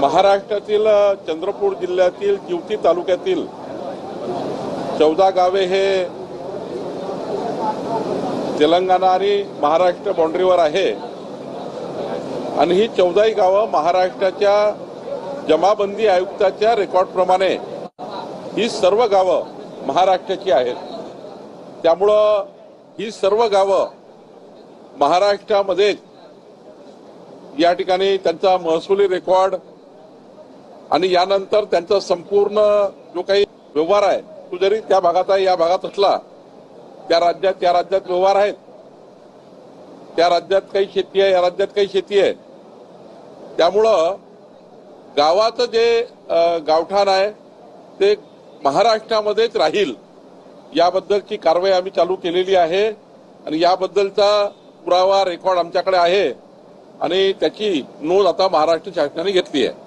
महाराष्ट्रातील चंद्रपूर जिल्ह्यातील जिवती तालुक्यातील 14 गावे हे तेलंगणा आणि महाराष्ट्र बाउंड्रीवर आहे आणि ही 14 गावं महाराष्ट्राच्या जमाबंदी आयुक्ताच्या रेकॉर्डप्रमाणे ही सर्व गावं महाराष्ट्राची आहेत। त्यामुळं ही सर्व गावं महाराष्ट्रामध्ये या ठिकाणी त्यांचा महसुली रेकॉर्ड आणि यानंतर त्यांचा संपूर्ण जो काही व्यवहार आहे तो जरी त्या भागात आहे या भागात असला त्या राज्यात व्यवहार आहेत, त्या राज्यात काही शेती आहे या राज्यात काही शेती आहे। त्यामुळं गावाचं जे गावठाण आहे ते महाराष्ट्रामध्येच राहील याबद्दलची कारवाई आम्ही चालू केलेली आहे आणि याबद्दलचा पुरावा रेकॉर्ड आमच्याकडे आहे आणि त्याची नोंद आता महाराष्ट्र शासनाने घेतली आहे।